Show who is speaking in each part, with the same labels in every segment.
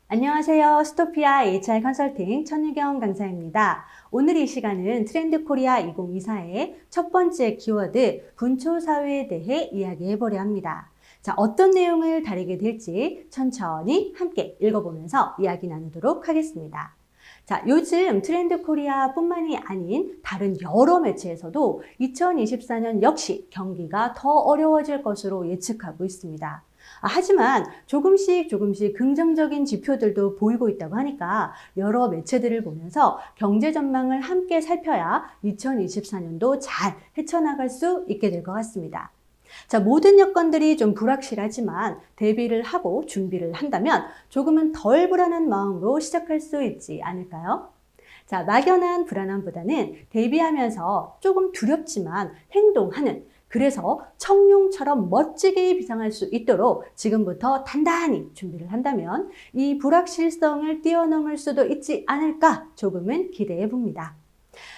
Speaker 1: 안녕하세요. 스토피아 HR 컨설팅 천유경 강사입니다. 오늘 이 시간은 트렌드 코리아 2024의 첫 번째 키워드 분초 사회에 대해 이야기해 보려 합니다. 자, 어떤 내용을 다루게 될지 천천히 함께 읽어보면서 이야기 나누도록 하겠습니다. 자, 요즘 트렌드 코리아 뿐만이 아닌 다른 여러 매체에서도 2024년 역시 경기가 더 어려워질 것으로 예측하고 있습니다. 하지만 조금씩 긍정적인 지표들도 보이고 있다고 하니까 여러 매체들을 보면서 경제 전망을 함께 살펴야 2024년도 잘 헤쳐나갈 수 있게 될 것 같습니다. 자, 모든 여건들이 좀 불확실하지만 대비를 하고 준비를 한다면 조금은 덜 불안한 마음으로 시작할 수 있지 않을까요? 자, 막연한 불안함보다는 대비하면서 조금 두렵지만 행동하는, 그래서 청룡처럼 멋지게 비상할 수 있도록 지금부터 단단히 준비를 한다면 이 불확실성을 뛰어넘을 수도 있지 않을까 조금은 기대해 봅니다.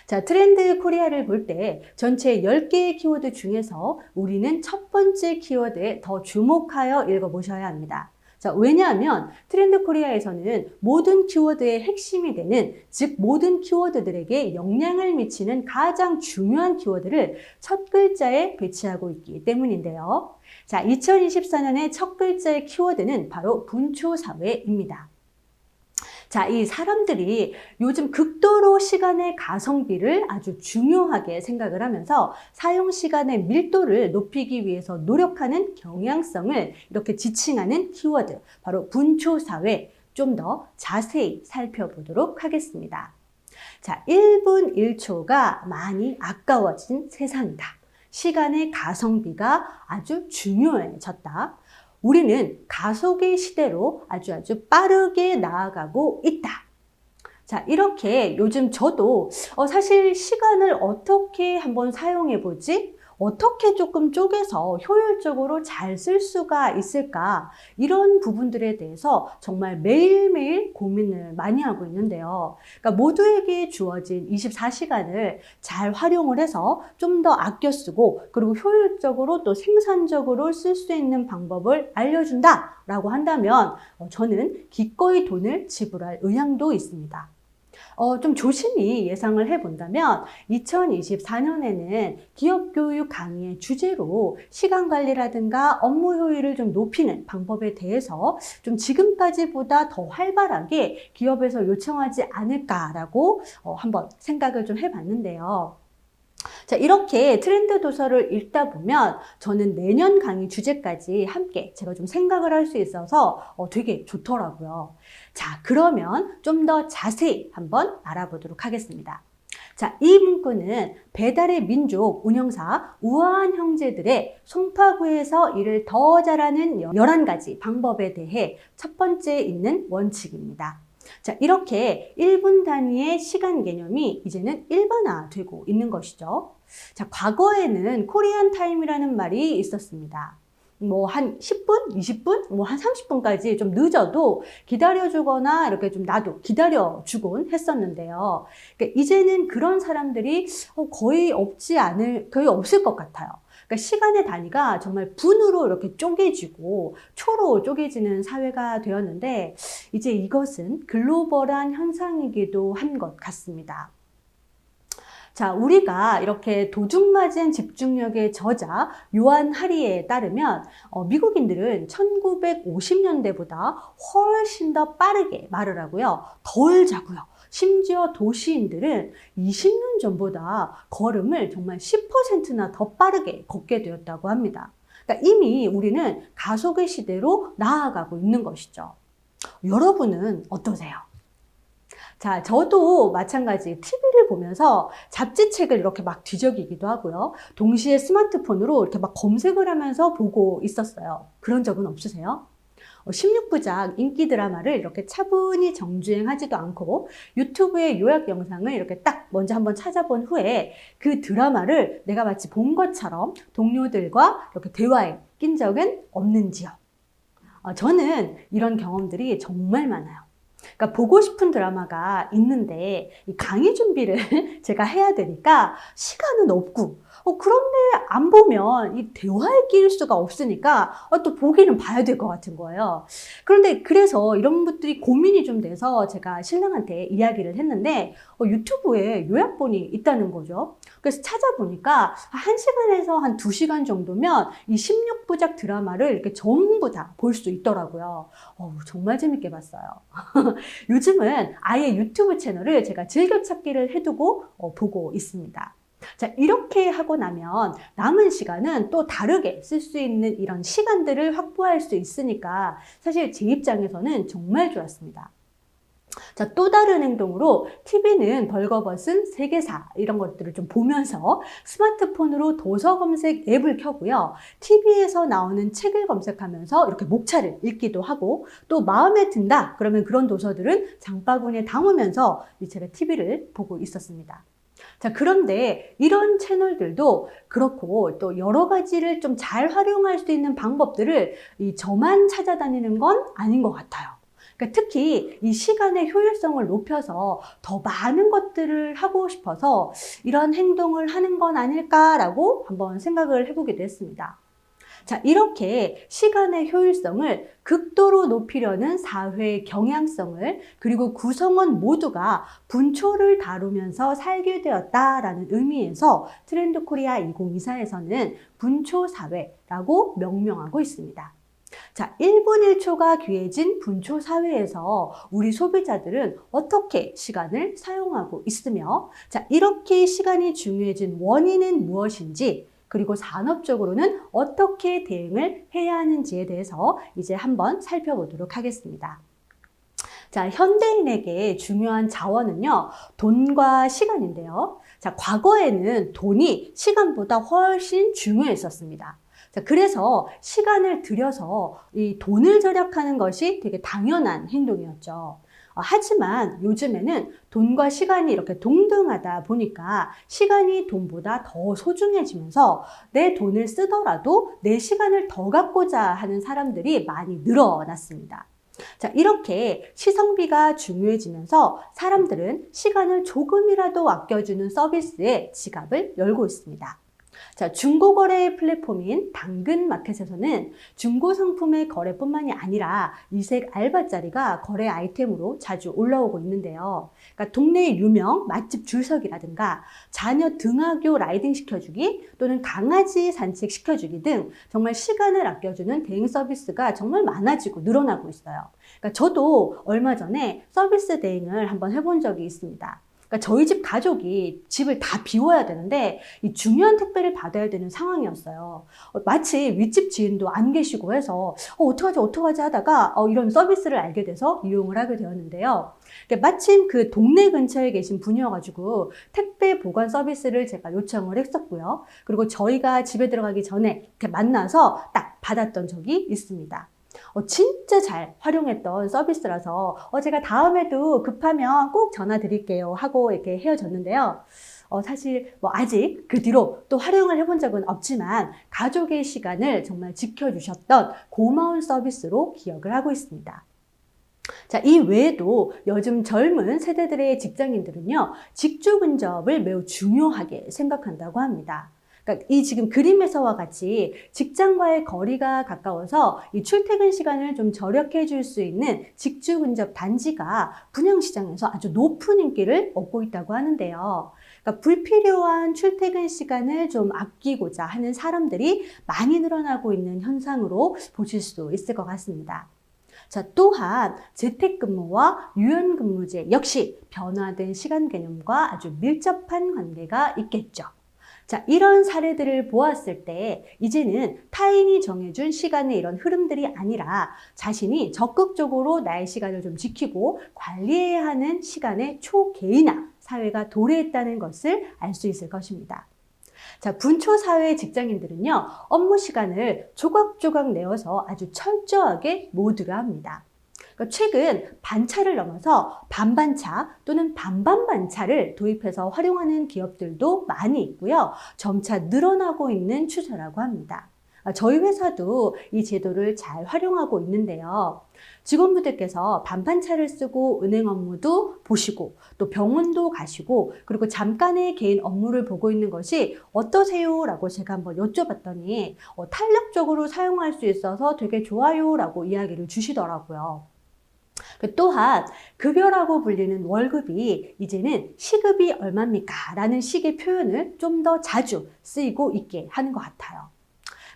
Speaker 1: 자, 트렌드 코리아를 볼 때 전체 10개의 키워드 중에서 우리는 첫 번째 키워드에 더 주목하여 읽어보셔야 합니다. 자, 왜냐하면 트렌드 코리아에서는 모든 키워드의 핵심이 되는, 즉 모든 키워드들에게 영향을 미치는 가장 중요한 키워드를 첫 글자에 배치하고 있기 때문인데요. 자, 2024년의 첫 글자의 키워드는 바로 분초사회입니다. 자, 이 사람들이 요즘 극도로 시간의 가성비를 아주 중요하게 생각을 하면서 사용 시간의 밀도를 높이기 위해서 노력하는 경향성을 이렇게 지칭하는 키워드, 바로 분초사회, 좀 더 자세히 살펴보도록 하겠습니다. 자, 1분 1초가 많이 아까워진 세상이다. 시간의 가성비가 아주 중요해졌다. 우리는 가속의 시대로 아주 빠르게 나아가고 있다. 자, 이렇게 요즘 저도 사실 시간을 어떻게 한번 사용해 보지? 어떻게 조금 쪼개서 효율적으로 잘 쓸 수가 있을까? 이런 부분들에 대해서 정말 매일매일 고민을 많이 하고 있는데요. 그러니까 모두에게 주어진 24시간을 잘 활용을 해서 좀 더 아껴 쓰고, 그리고 효율적으로 또 생산적으로 쓸 수 있는 방법을 알려준다라고 한다면 저는 기꺼이 돈을 지불할 의향도 있습니다. 좀 조심히 예상을 해본다면 2024년에는 기업교육 강의의 주제로 시간 관리라든가 업무 효율을 좀 높이는 방법에 대해서 좀 지금까지보다 더 활발하게 기업에서 요청하지 않을까라고 한번 생각을 좀 해봤는데요. 자, 이렇게 트렌드 도서를 읽다 보면 저는 내년 강의 주제까지 함께 제가 좀 생각을 할 수 있어서 되게 좋더라고요. 자, 그러면 좀 더 자세히 한번 알아보도록 하겠습니다. 자, 이 문구는 배달의 민족 운영사 우아한 형제들의 송파구에서 일을 더 잘하는 11가지 방법에 대해 첫 번째 있는 원칙입니다. 자, 이렇게 1분 단위의 시간 개념이 이제는 일반화되고 있는 것이죠. 자, 과거에는 코리안 타임이라는 말이 있었습니다. 뭐 한 10분, 20분, 뭐 한 30분까지 좀 늦어도 기다려주거나 이렇게 좀 나도 기다려주곤 했었는데요. 그러니까 이제는 그런 사람들이 거의 없을 것 같아요. 그러니까 시간의 단위가 정말 분으로 이렇게 쪼개지고 초로 쪼개지는 사회가 되었는데 이제 이것은 글로벌한 현상이기도 한 것 같습니다. 자, 우리가 이렇게 도둑맞은 집중력의 저자 요한 하리에 따르면 미국인들은 1950년대보다 훨씬 더 빠르게 말을 하고요. 덜 자고요. 심지어 도시인들은 20년 전보다 걸음을 정말 10%나 더 빠르게 걷게 되었다고 합니다. 그러니까 이미 우리는 가속의 시대로 나아가고 있는 것이죠. 여러분은 어떠세요? 자, 저도 마찬가지 TV를 보면서 잡지책을 이렇게 막 뒤적이기도 하고요. 동시에 스마트폰으로 이렇게 막 검색을 하면서 보고 있었어요. 그런 적은 없으세요? 16부작 인기 드라마를 이렇게 차분히 정주행하지도 않고 유튜브의 요약 영상을 이렇게 딱 먼저 한번 찾아본 후에 그 드라마를 내가 마치 본 것처럼 동료들과 이렇게 대화에 낀 적은 없는지요? 저는 이런 경험들이 정말 많아요. 그러니까 보고 싶은 드라마가 있는데 이 강의 준비를 제가 해야 되니까 시간은 없고 그런데 안 보면 이 대화에 끼일 수가 없으니까 또 보기는 봐야 될 것 같은 거예요. 그런데 그래서 이런 것들이 고민이 좀 돼서 제가 신랑한테 이야기를 했는데 유튜브에 요약본이 있다는 거죠. 그래서 찾아보니까 1시간에서 한 2시간 정도면 이 16부작 드라마를 이렇게 전부 다 볼 수 있더라고요. 정말 재밌게 봤어요. 요즘은 아예 유튜브 채널을 제가 즐겨찾기를 해두고 보고 있습니다. 자, 이렇게 하고 나면 남은 시간은 또 다르게 쓸 수 있는 이런 시간들을 확보할 수 있으니까 사실 제 입장에서는 정말 좋았습니다. 자, 또 다른 행동으로 TV는 벌거벗은 세계사 이런 것들을 좀 보면서 스마트폰으로 도서 검색 앱을 켜고요. TV에서 나오는 책을 검색하면서 이렇게 목차를 읽기도 하고 또 마음에 든다 그러면 그런 도서들은 장바구니에 담으면서 제가 TV를 보고 있었습니다. 자, 그런데 이런 채널들도 그렇고 또 여러 가지를 좀 잘 활용할 수 있는 방법들을 저만 찾아다니는 건 아닌 것 같아요. 그러니까 특히 이 시간의 효율성을 높여서 더 많은 것들을 하고 싶어서 이런 행동을 하는 건 아닐까라고 한번 생각을 해보기도 했습니다. 자, 이렇게 시간의 효율성을 극도로 높이려는 사회의 경향성을 그리고 구성원 모두가 분초를 다루면서 살게 되었다라는 의미에서 트렌드 코리아 2024에서는 분초사회라고 명명하고 있습니다. 자, 1분 1초가 귀해진 분초 사회에서 우리 소비자들은 어떻게 시간을 사용하고 있으며, 자, 이렇게 시간이 중요해진 원인은 무엇인지, 그리고 산업적으로는 어떻게 대응을 해야 하는지에 대해서 이제 한번 살펴보도록 하겠습니다. 자, 현대인에게 중요한 자원은요, 돈과 시간인데요. 자, 과거에는 돈이 시간보다 훨씬 중요했었습니다. 자, 그래서 시간을 들여서 이 돈을 절약하는 것이 되게 당연한 행동이었죠. 하지만 요즘에는 돈과 시간이 이렇게 동등하다 보니까 시간이 돈보다 더 소중해지면서 내 돈을 쓰더라도 내 시간을 더 갖고자 하는 사람들이 많이 늘어났습니다. 자, 이렇게 시성비가 중요해지면서 사람들은 시간을 조금이라도 아껴주는 서비스에 지갑을 열고 있습니다. 자, 중고거래 플랫폼인 당근마켓에서는 중고 상품의 거래뿐만이 아니라 이색 알바자리가 거래 아이템으로 자주 올라오고 있는데요. 그러니까 동네 유명 맛집 줄서기라든가 자녀 등하교 라이딩 시켜주기 또는 강아지 산책 시켜주기 등 정말 시간을 아껴주는 대행 서비스가 정말 많아지고 늘어나고 있어요. 그러니까 저도 얼마 전에 서비스 대행을 한번 해본 적이 있습니다. 그러니까 저희 집 가족이 집을 다 비워야 되는데 이 중요한 택배를 받아야 되는 상황이었어요. 마치 윗집 지인도 안 계시고 해서 어떡하지 하다가 이런 서비스를 알게 돼서 이용을 하게 되었는데요. 그러니까 마침 그 동네 근처에 계신 분이어가지고 택배 보관 서비스를 제가 요청을 했었고요. 그리고 저희가 집에 들어가기 전에 이렇게 만나서 딱 받았던 적이 있습니다. 진짜 잘 활용했던 서비스라서 제가 다음에도 급하면 꼭 전화 드릴게요 하고 이렇게 헤어졌는데요. 사실 아직 그 뒤로 또 활용을 해본 적은 없지만 가족의 시간을 정말 지켜주셨던 고마운 서비스로 기억을 하고 있습니다. 자, 이 외에도 요즘 젊은 세대들의 직장인들은요, 직주 근접을 매우 중요하게 생각한다고 합니다. 그러니까 이 지금 그림에서와 같이 직장과의 거리가 가까워서 이 출퇴근 시간을 좀 절약해 줄 수 있는 직주 근접 단지가 분양시장에서 아주 높은 인기를 얻고 있다고 하는데요. 그러니까 불필요한 출퇴근 시간을 좀 아끼고자 하는 사람들이 많이 늘어나고 있는 현상으로 보실 수 있을 것 같습니다. 자, 또한 재택근무와 유연근무제 역시 변화된 시간 개념과 아주 밀접한 관계가 있겠죠. 자, 이런 사례들을 보았을 때 이제는 타인이 정해준 시간의 이런 흐름들이 아니라 자신이 적극적으로 나의 시간을 좀 지키고 관리해야 하는 시간의 초개인화 사회가 도래했다는 것을 알 수 있을 것입니다. 자, 분초사회 직장인들은요, 업무 시간을 조각조각 내어서 아주 철저하게 모두를 합니다. 최근 반차를 넘어서 반반차 또는 반반반차를 도입해서 활용하는 기업들도 많이 있고요. 점차 늘어나고 있는 추세라고 합니다. 저희 회사도 이 제도를 잘 활용하고 있는데요. 직원분들께서 반판차를 쓰고 은행 업무도 보시고 또 병원도 가시고 그리고 잠깐의 개인 업무를 보고 있는 것이 어떠세요? 라고 제가 한번 여쭤봤더니 탄력적으로 사용할 수 있어서 되게 좋아요 라고 이야기를 주시더라고요. 또한 급여라고 불리는 월급이 이제는 시급이 얼마입니까? 라는 식의 표현을 좀 더 자주 쓰이고 있게 하는 것 같아요.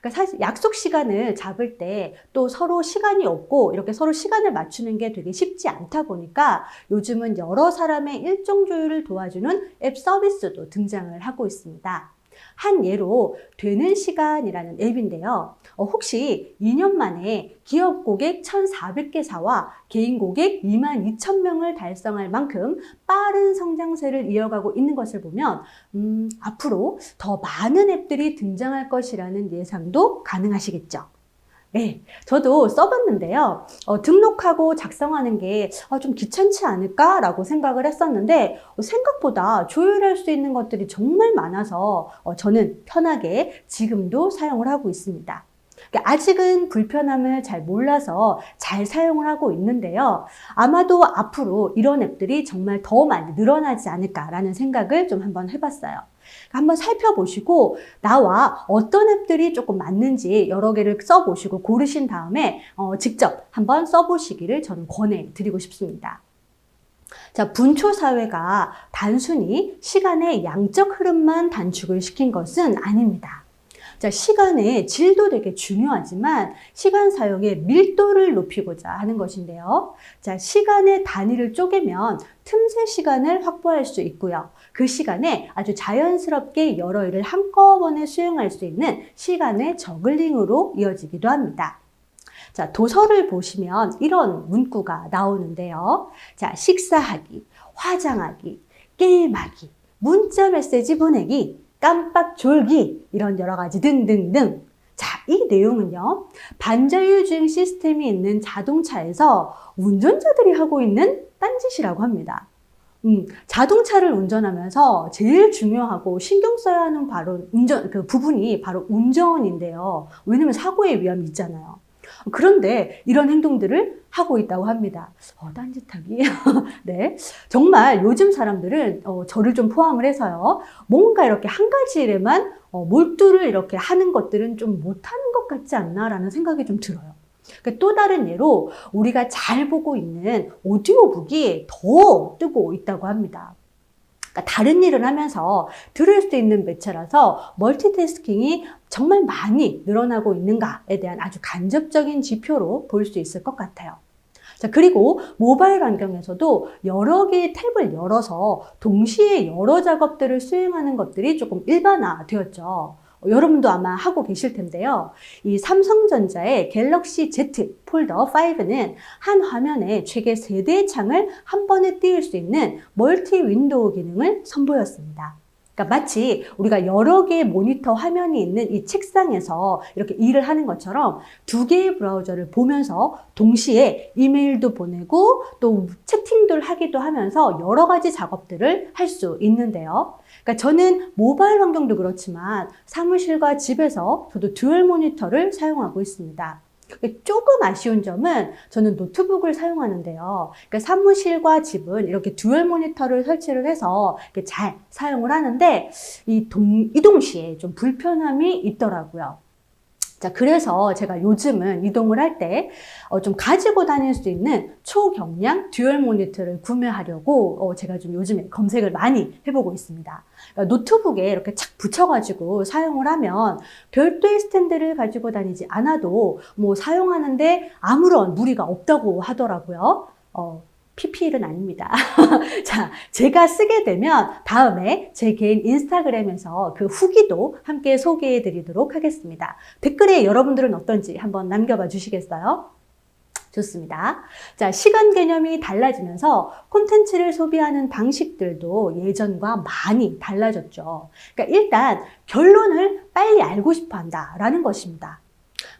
Speaker 1: 그러니까 사실 약속 시간을 잡을 때 또 서로 시간이 없고 이렇게 서로 시간을 맞추는 게 되게 쉽지 않다 보니까 요즘은 여러 사람의 일정 조율을 도와주는 앱 서비스도 등장을 하고 있습니다. 한 예로 되는 시간이라는 앱인데요. 혹시 2년 만에 기업 고객 1,400개사와 개인 고객 22,000명을 달성할 만큼 빠른 성장세를 이어가고 있는 것을 보면 앞으로 더 많은 앱들이 등장할 것이라는 예상도 가능하시겠죠. 네, 저도 써봤는데요. 등록하고 작성하는 게 좀 귀찮지 않을까라고 생각을 했었는데 생각보다 조율할 수 있는 것들이 정말 많아서 저는 편하게 지금도 사용을 하고 있습니다. 아직은 불편함을 잘 몰라서 잘 사용을 하고 있는데요. 아마도 앞으로 이런 앱들이 정말 더 많이 늘어나지 않을까라는 생각을 좀 한번 해봤어요. 한번 살펴보시고 나와 어떤 앱들이 조금 맞는지 여러 개를 써보시고 고르신 다음에 직접 한번 써보시기를 저는 권해드리고 싶습니다. 자, 분초사회가 단순히 시간의 양적 흐름만 단축을 시킨 것은 아닙니다. 자, 시간의 질도 되게 중요하지만 시간 사용의 밀도를 높이고자 하는 것인데요. 자, 시간의 단위를 쪼개면 틈새 시간을 확보할 수 있고요. 그 시간에 아주 자연스럽게 여러 일을 한꺼번에 수행할 수 있는 시간의 저글링으로 이어지기도 합니다. 자, 도서를 보시면 이런 문구가 나오는데요. 자, 식사하기, 화장하기, 게임하기, 문자 메시지 보내기, 깜빡 졸기 이런 여러 가지 등등등. 자, 이 내용은요. 반자율 주행 시스템이 있는 자동차에서 운전자들이 하고 있는 딴짓이라고 합니다. 자동차를 운전하면서 제일 중요하고 신경 써야 하는 그 부분이 바로 운전인데요. 왜냐면 사고의 위험이 있잖아요. 그런데 이런 행동들을 하고 있다고 합니다. 딴짓하기. 네. 정말 요즘 사람들은 저를 좀 포함을 해서요. 뭔가 이렇게 한 가지 일에만 몰두를 이렇게 하는 것들은 좀 못하는 것 같지 않나라는 생각이 좀 들어요. 또 다른 예로 우리가 잘 보고 있는 오디오북이 더 뜨고 있다고 합니다. 그러니까 다른 일을 하면서 들을 수 있는 매체라서 멀티태스킹이 정말 많이 늘어나고 있는가에 대한 아주 간접적인 지표로 볼 수 있을 것 같아요. 자, 그리고 모바일 환경에서도 여러 개의 탭을 열어서 동시에 여러 작업들을 수행하는 것들이 조금 일반화되었죠. 여러분도 아마 하고 계실 텐데요. 이 삼성전자의 갤럭시 Z 폴더 5는 한 화면에 최대 3대의 창을 한 번에 띄울 수 있는 멀티 윈도우 기능을 선보였습니다. 그러니까 마치 우리가 여러 개의 모니터 화면이 있는 이 책상에서 이렇게 일을 하는 것처럼 2개의 브라우저를 보면서 동시에 이메일도 보내고 또 채팅도 하기도 하면서 여러 가지 작업들을 할 수 있는데요. 그러니까 저는 모바일 환경도 그렇지만 사무실과 집에서 저도 듀얼 모니터를 사용하고 있습니다. 조금 아쉬운 점은 저는 노트북을 사용하는데요. 그러니까 사무실과 집은 이렇게 듀얼 모니터를 설치를 해서 이렇게 잘 사용을 하는데 이동 시에 좀 불편함이 있더라고요. 자, 그래서 제가 요즘은 이동을 할 때 좀 가지고 다닐 수 있는 초경량 듀얼 모니터를 구매하려고 제가 좀 요즘에 검색을 많이 해보고 있습니다. 그러니까 노트북에 이렇게 착 붙여가지고 사용을 하면 별도의 스탠드를 가지고 다니지 않아도 뭐 사용하는데 아무런 무리가 없다고 하더라고요. PPL은 아닙니다. 자, 제가 쓰게 되면 다음에 제 개인 인스타그램에서 그 후기도 함께 소개해 드리도록 하겠습니다. 댓글에 여러분들은 어떤지 한번 남겨봐 주시겠어요? 좋습니다. 자, 시간 개념이 달라지면서 콘텐츠를 소비하는 방식들도 예전과 많이 달라졌죠. 그러니까 일단 결론을 빨리 알고 싶어 한다라는 것입니다.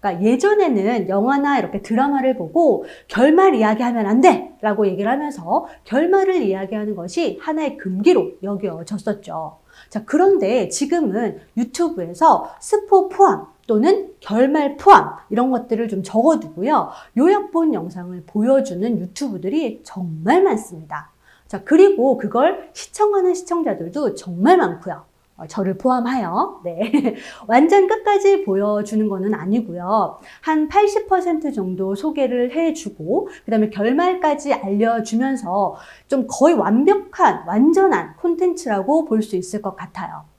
Speaker 1: 그러니까 예전에는 영화나 이렇게 드라마를 보고 결말 이야기하면 안 돼! 라고 얘기를 하면서 결말을 이야기하는 것이 하나의 금기로 여겨졌었죠. 자, 그런데 지금은 유튜브에서 스포 포함 또는 결말 포함 이런 것들을 좀 적어두고요. 요약본 영상을 보여주는 유튜브들이 정말 많습니다. 자, 그리고 그걸 시청하는 시청자들도 정말 많고요. 저를 포함하여 네. 완전 끝까지 보여주는 거는 아니고요. 한 80% 정도 소개를 해주고 그다음에 결말까지 알려주면서 좀 거의 완벽한 완전한 콘텐츠라고 볼 수 있을 것 같아요.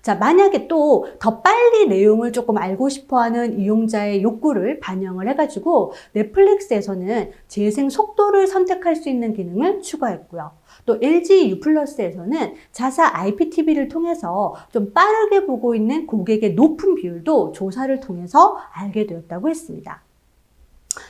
Speaker 1: 자, 만약에 또 더 빨리 내용을 조금 알고 싶어하는 이용자의 욕구를 반영을 해가지고 넷플릭스에서는 재생 속도를 선택할 수 있는 기능을 추가했고요. 또 LG U+에서는 자사 IPTV를 통해서 좀 빠르게 보고 있는 고객의 높은 비율도 조사를 통해서 알게 되었다고 했습니다.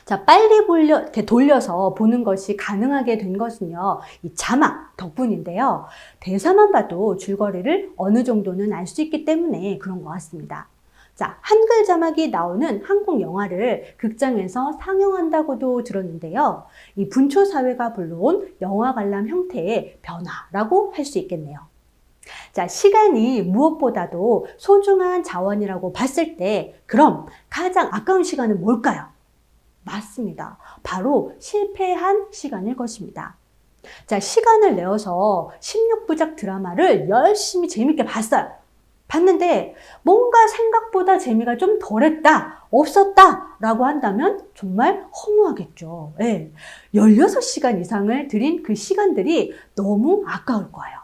Speaker 1: 자, 빨리 이렇게 돌려서 보는 것이 가능하게 된 것은요, 이 자막 덕분인데요. 대사만 봐도 줄거리를 어느 정도는 알 수 있기 때문에 그런 것 같습니다. 자, 한글 자막이 나오는 한국 영화를 극장에서 상영한다고도 들었는데요. 이 분초 사회가 불러온 영화 관람 형태의 변화라고 할 수 있겠네요. 자, 시간이 무엇보다도 소중한 자원이라고 봤을 때, 그럼 가장 아까운 시간은 뭘까요? 맞습니다. 바로 실패한 시간일 것입니다. 자, 시간을 내어서 16부작 드라마를 열심히 재밌게 봤는데 뭔가 생각보다 재미가 좀 덜했다, 없었다 라고 한다면 정말 허무하겠죠. 네. 16시간 이상을 들인 그 시간들이 너무 아까울 거예요.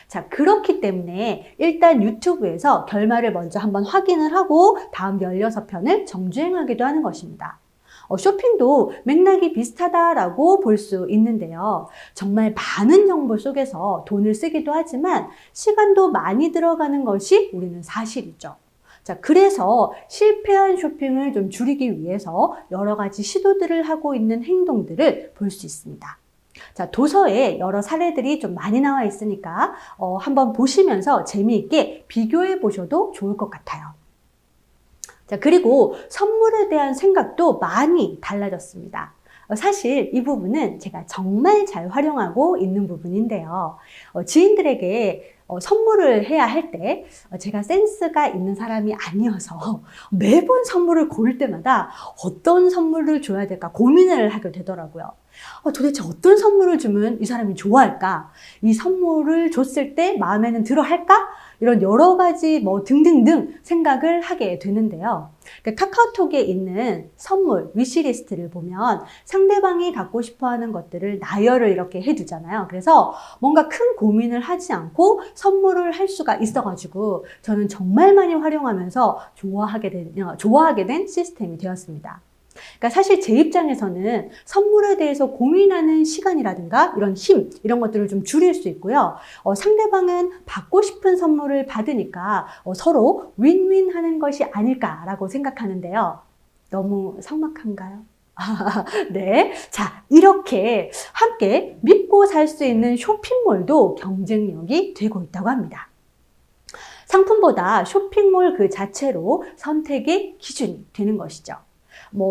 Speaker 1: 자, 그렇기 때문에 일단 유튜브에서 결말을 먼저 한번 확인을 하고 다음 16편을 정주행하기도 하는 것입니다. 쇼핑도 맥락이 비슷하다라고 볼 수 있는데요. 정말 많은 정보 속에서 돈을 쓰기도 하지만 시간도 많이 들어가는 것이 우리는 사실이죠. 자, 그래서 실패한 쇼핑을 좀 줄이기 위해서 여러 가지 시도들을 하고 있는 행동들을 볼 수 있습니다. 자, 도서에 여러 사례들이 좀 많이 나와 있으니까 한번 보시면서 재미있게 비교해 보셔도 좋을 것 같아요. 자, 그리고 선물에 대한 생각도 많이 달라졌습니다. 사실 이 부분은 제가 정말 잘 활용하고 있는 부분인데요. 지인들에게 선물을 해야 할 때 제가 센스가 있는 사람이 아니어서 매번 선물을 고를 때마다 어떤 선물을 줘야 될까 고민을 하게 되더라고요. 도대체 어떤 선물을 주면 이 사람이 좋아할까? 이 선물을 줬을 때 마음에는 들어 할까? 이런 여러 가지 등등등 생각을 하게 되는데요. 카카오톡에 있는 선물 위시리스트를 보면 상대방이 갖고 싶어 하는 것들을 나열을 이렇게 해두잖아요. 그래서 뭔가 큰 고민을 하지 않고 선물을 할 수가 있어가지고 저는 정말 많이 활용하면서 좋아하게 된 시스템이 되었습니다. 그러니까 사실 제 입장에서는 선물에 대해서 고민하는 시간이라든가 이런 것들을 좀 줄일 수 있고요. 상대방은 받고 싶은 선물을 받으니까 서로 윈윈 하는 것이 아닐까라고 생각하는데요. 너무 삭막한가요? 네. 자, 이렇게 함께 믿고 살 수 있는 쇼핑몰도 경쟁력이 되고 있다고 합니다. 상품보다 쇼핑몰 그 자체로 선택의 기준이 되는 것이죠.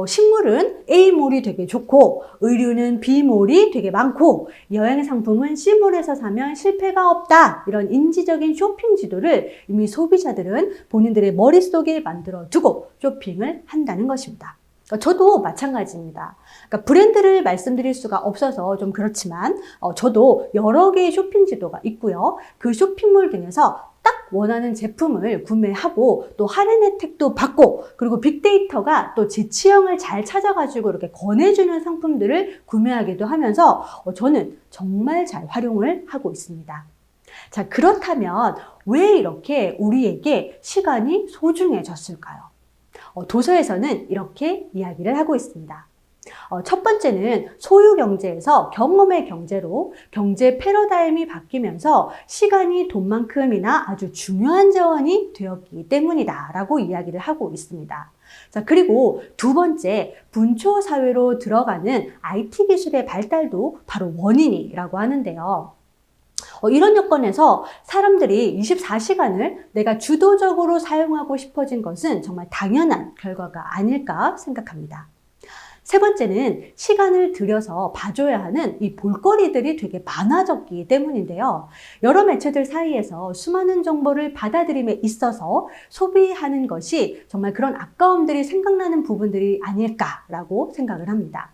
Speaker 1: 식물은 A몰이 되게 좋고 의류는 B몰이 되게 많고 여행 상품은 C몰에서 사면 실패가 없다, 이런 인지적인 쇼핑 지도를 이미 소비자들은 본인들의 머릿속에 만들어 두고 쇼핑을 한다는 것입니다. 저도 마찬가지입니다. 그러니까 브랜드를 말씀드릴 수가 없어서 좀 그렇지만 저도 여러 개의 쇼핑 지도가 있고요. 그 쇼핑몰 등에서 딱 원하는 제품을 구매하고 또 할인 혜택도 받고 그리고 빅데이터가 또 제 취향을 잘 찾아가지고 이렇게 권해주는 상품들을 구매하기도 하면서 저는 정말 잘 활용을 하고 있습니다. 자, 그렇다면 왜 이렇게 우리에게 시간이 소중해졌을까요? 도서에서는 이렇게 이야기를 하고 있습니다. 첫 번째는 소유 경제에서 경험의 경제로 경제 패러다임이 바뀌면서 시간이 돈만큼이나 아주 중요한 자원이 되었기 때문이다 라고 이야기를 하고 있습니다. 자, 그리고 두 번째, 분초 사회로 들어가는 IT 기술의 발달도 바로 원인이라고 하는데요. 이런 여건에서 사람들이 24시간을 내가 주도적으로 사용하고 싶어진 것은 정말 당연한 결과가 아닐까 생각합니다. 세 번째는 시간을 들여서 봐줘야 하는 이 볼거리들이 되게 많아졌기 때문인데요. 여러 매체들 사이에서 수많은 정보를 받아들임에 있어서 소비하는 것이 정말 그런 아까움들이 생각나는 부분들이 아닐까라고 생각을 합니다.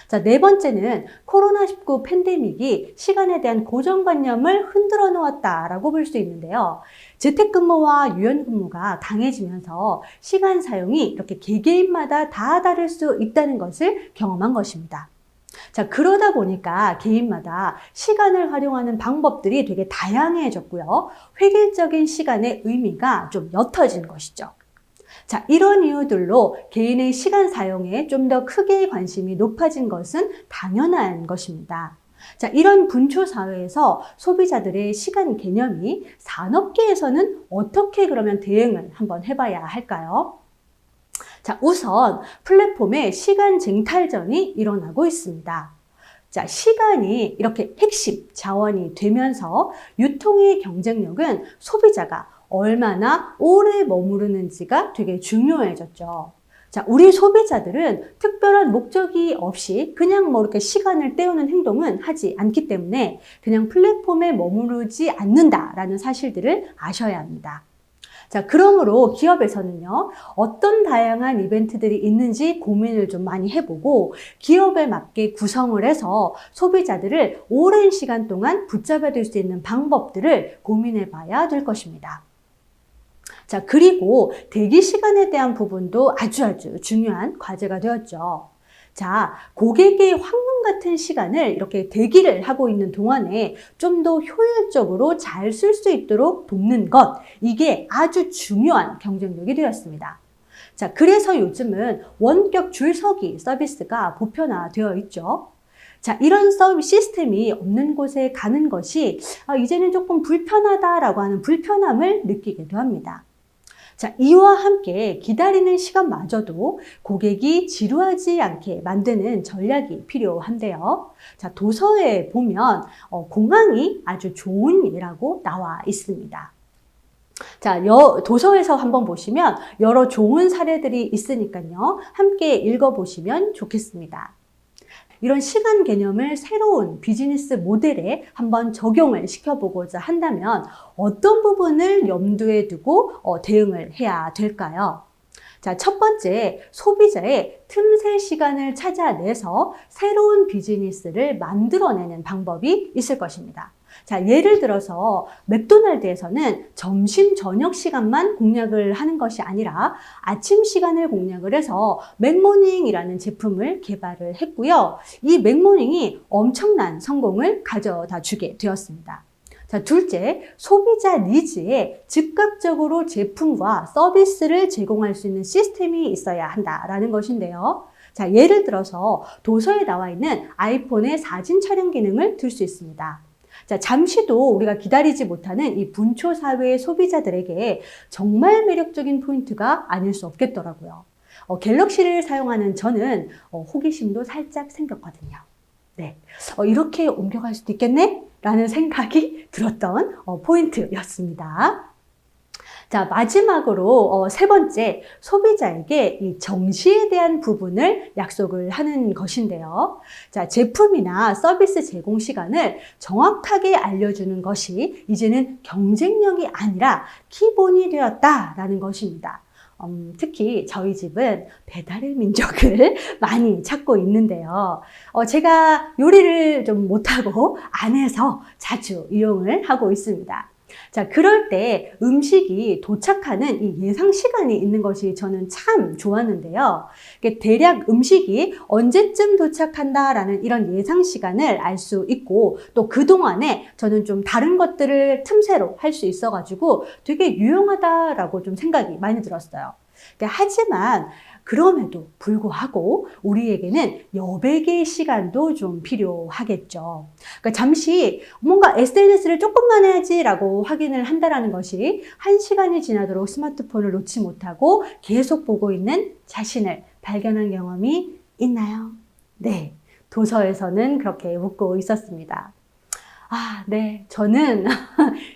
Speaker 1: 자, 네 번째는 코로나19 팬데믹이 시간에 대한 고정관념을 흔들어 놓았다라고 볼 수 있는데요. 재택근무와 유연근무가 강해지면서 시간 사용이 이렇게 개개인마다 다 다를 수 있다는 것을 경험한 것입니다. 자, 그러다 보니까 개인마다 시간을 활용하는 방법들이 되게 다양해졌고요. 획일적인 시간의 의미가 좀 옅어진 것이죠. 자, 이런 이유들로 개인의 시간 사용에 좀 더 크게 관심이 높아진 것은 당연한 것입니다. 자, 이런 분초 사회에서 소비자들의 시간 개념이 산업계에서는 어떻게 그러면 대응을 한번 해봐야 할까요? 자, 우선 플랫폼의 시간 쟁탈전이 일어나고 있습니다. 자, 시간이 이렇게 핵심 자원이 되면서 유통의 경쟁력은 소비자가 얼마나 오래 머무르는지가 되게 중요해졌죠. 자, 우리 소비자들은 특별한 목적이 없이 그냥 뭐 이렇게 시간을 때우는 행동은 하지 않기 때문에 그냥 플랫폼에 머무르지 않는다라는 사실들을 아셔야 합니다. 자, 그러므로 기업에서는요, 어떤 다양한 이벤트들이 있는지 고민을 좀 많이 해보고 기업에 맞게 구성을 해서 소비자들을 오랜 시간 동안 붙잡아둘 수 있는 방법들을 고민해봐야 될 것입니다. 자, 그리고 대기 시간에 대한 부분도 아주 중요한 과제가 되었죠. 자, 고객의 황금 같은 시간을 이렇게 대기를 하고 있는 동안에 좀 더 효율적으로 잘 쓸 수 있도록 돕는 것, 이게 아주 중요한 경쟁력이 되었습니다. 자, 그래서 요즘은 원격 줄서기 서비스가 보편화되어 있죠. 자, 이런 서비스 시스템이 없는 곳에 가는 것이 이제는 조금 불편하다라고 하는 불편함을 느끼기도 합니다. 자, 이와 함께 기다리는 시간마저도 고객이 지루하지 않게 만드는 전략이 필요한데요. 자, 도서에 보면 공항이 아주 좋은 예라고 나와 있습니다. 자, 도서에서 한번 보시면 여러 좋은 사례들이 있으니까요. 함께 읽어보시면 좋겠습니다. 이런 시간 개념을 새로운 비즈니스 모델에 한번 적용을 시켜보고자 한다면 어떤 부분을 염두에 두고 대응을 해야 될까요? 자, 첫 번째, 소비자의 틈새 시간을 찾아내서 새로운 비즈니스를 만들어내는 방법이 있을 것입니다. 자, 예를 들어서 맥도날드에서는 점심 저녁 시간만 공략을 하는 것이 아니라 아침 시간을 공략을 해서 맥모닝이라는 제품을 개발을 했고요. 이 맥모닝이 엄청난 성공을 가져다 주게 되었습니다. 자, 둘째, 소비자 니즈에 즉각적으로 제품과 서비스를 제공할 수 있는 시스템이 있어야 한다라는 것인데요. 자, 예를 들어서 도서에 나와 있는 아이폰의 사진 촬영 기능을 들 수 있습니다. 자, 잠시도 우리가 기다리지 못하는 이 분초 사회의 소비자들에게 정말 매력적인 포인트가 아닐 수 없겠더라고요. 갤럭시를 사용하는 저는 호기심도 살짝 생겼거든요. 네, 이렇게 옮겨갈 수도 있겠네? 라는 생각이 들었던 포인트였습니다. 자, 마지막으로 세 번째, 소비자에게 이 정시에 대한 부분을 약속을 하는 것인데요. 자, 제품이나 서비스 제공 시간을 정확하게 알려주는 것이 이제는 경쟁력이 아니라 기본이 되었다라는 것입니다. 특히 저희 집은 배달의 민족을 많이 찾고 있는데요. 제가 요리를 좀 못하고 안 해서 자주 이용을 하고 있습니다. 자, 그럴 때 음식이 도착하는 이 예상 시간이 있는 것이 저는 참 좋았는데요. 대략 음식이 언제쯤 도착한다라는 이런 예상 시간을 알 수 있고 또 그동안에 저는 좀 다른 것들을 틈새로 할 수 있어가지고 되게 유용하다라고 좀 생각이 많이 들었어요. 하지만 그럼에도 불구하고 우리에게는 여백의 시간도 좀 필요하겠죠. 그러니까 잠시 뭔가 SNS를 조금만 해야지라고 확인을 한다는 것이 1시간이 지나도록 스마트폰을 놓지 못하고 계속 보고 있는 자신을 발견한 경험이 있나요? 네, 도서에서는 그렇게 묻고 있었습니다. 네. 저는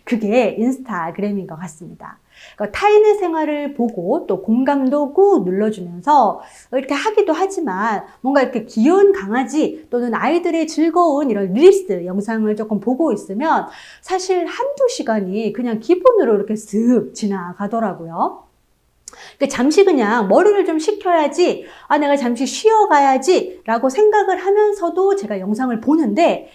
Speaker 1: 그게 인스타그램인 것 같습니다. 그러니까 타인의 생활을 보고 또 공감도 꾹 눌러주면서 이렇게 하기도 하지만 뭔가 이렇게 귀여운 강아지 또는 아이들의 즐거운 이런 릴스 영상을 조금 보고 있으면 사실 한두 시간이 그냥 기본으로 이렇게 쓱 지나가더라고요. 잠시 그냥 머리를 좀 식혀야지, 내가 잠시 쉬어가야지 라고 생각을 하면서도 제가 영상을 보는데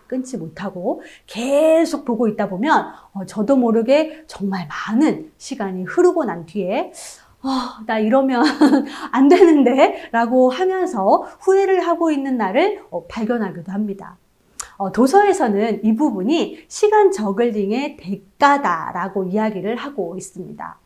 Speaker 1: 끊지 못하고 계속 보고 있다 보면 저도 모르게 정말 많은 시간이 흐르고 난 뒤에 나 이러면 안 되는데 라고 하면서 후회를 하고 있는 날을 발견하기도 합니다. 도서에서는 이 부분이 시간 저글링의 대가다라고 이야기를 하고 있습니다.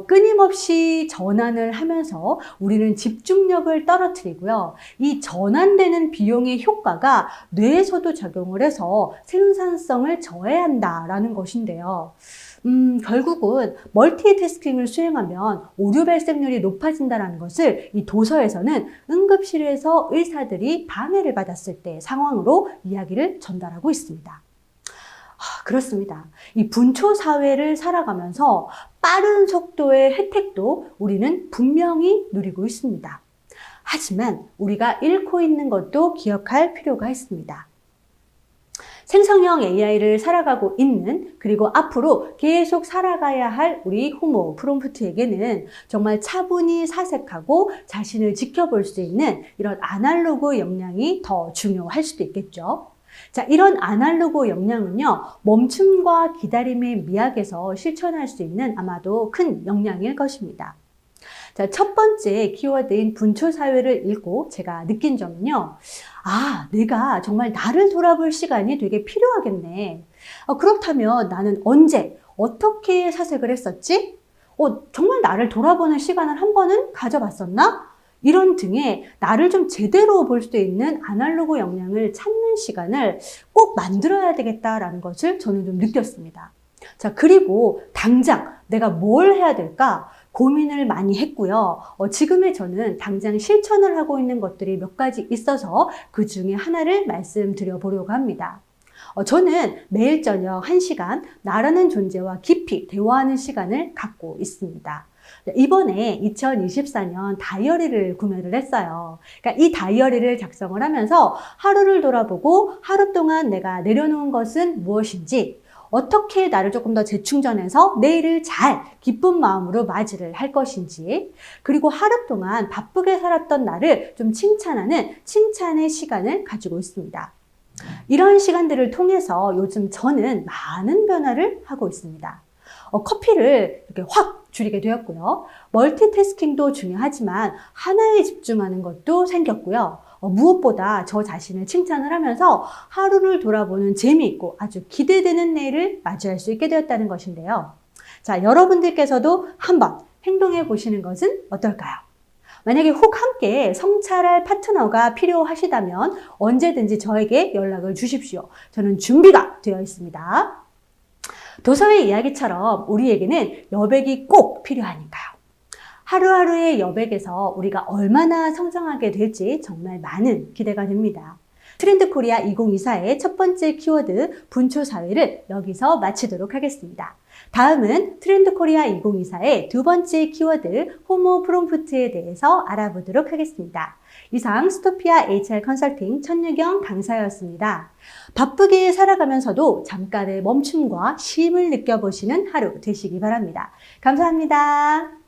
Speaker 1: 끊임없이 전환을 하면서 우리는 집중력을 떨어뜨리고요. 이 전환되는 비용의 효과가 뇌에서도 작용을 해서 생산성을 저해한다라는 것인데요. 결국은 멀티태스킹을 수행하면 오류 발생률이 높아진다는 것을 이 도서에서는 응급실에서 의사들이 방해를 받았을 때 상황으로 이야기를 전달하고 있습니다. 그렇습니다. 이 분초 사회를 살아가면서 빠른 속도의 혜택도 우리는 분명히 누리고 있습니다. 하지만 우리가 잃고 있는 것도 기억할 필요가 있습니다. 생성형 AI를 살아가고 있는, 그리고 앞으로 계속 살아가야 할 우리 호모 프롬프트에게는 정말 차분히 사색하고 자신을 지켜볼 수 있는 이런 아날로그 역량이 더 중요할 수도 있겠죠. 자, 이런 아날로그 역량은요, 멈춤과 기다림의 미학에서 실천할 수 있는 아마도 큰 역량일 것입니다. 자, 첫 번째 키워드인 분초 사회를 읽고 제가 느낀 점은요, 내가 정말 나를 돌아볼 시간이 되게 필요하겠네. 그렇다면 나는 언제, 어떻게 사색을 했었지? 정말 나를 돌아보는 시간을 한 번은 가져봤었나? 이런 등의 나를 좀 제대로 볼 수 있는 아날로그 역량을 찾는 시간을 꼭 만들어야 되겠다라는 것을 저는 좀 느꼈습니다. 자, 그리고 당장 내가 뭘 해야 될까 고민을 많이 했고요. 지금의 저는 당장 실천을 하고 있는 것들이 몇 가지 있어서 그 중에 하나를 말씀드려 보려고 합니다. 저는 매일 저녁 1시간 나라는 존재와 깊이 대화하는 시간을 갖고 있습니다. 이번에 2024년 다이어리를 구매를 했어요. 그러니까 이 다이어리를 작성을 하면서 하루를 돌아보고 하루 동안 내가 내려놓은 것은 무엇인지, 어떻게 나를 조금 더 재충전해서 내일을 잘 기쁜 마음으로 맞이를 할 것인지, 그리고 하루 동안 바쁘게 살았던 나를 좀 칭찬하는 칭찬의 시간을 가지고 있습니다. 이런 시간들을 통해서 요즘 저는 많은 변화를 하고 있습니다. 커피를 이렇게 확 줄이게 되었고요. 멀티태스킹도 중요하지만 하나에 집중하는 것도 생겼고요. 무엇보다 저 자신을 칭찬을 하면서 하루를 돌아보는 재미있고 아주 기대되는 내일을 맞이할 수 있게 되었다는 것인데요. 자, 여러분들께서도 한번 행동해 보시는 것은 어떨까요? 만약에 혹 함께 성찰할 파트너가 필요하시다면 언제든지 저에게 연락을 주십시오. 저는 준비가 되어 있습니다. 도서의 이야기처럼 우리에게는 여백이 꼭 필요하니까요. 하루하루의 여백에서 우리가 얼마나 성장하게 될지 정말 많은 기대가 됩니다. 트렌드 코리아 2024의 첫 번째 키워드 분초 사회를 여기서 마치도록 하겠습니다. 다음은 트렌드 코리아 2024의 두 번째 키워드 호모 프롬프트에 대해서 알아보도록 하겠습니다. 이상 스토피아 HR 컨설팅 천유경 강사였습니다. 바쁘게 살아가면서도 잠깐의 멈춤과 쉼을 느껴보시는 하루 되시기 바랍니다. 감사합니다.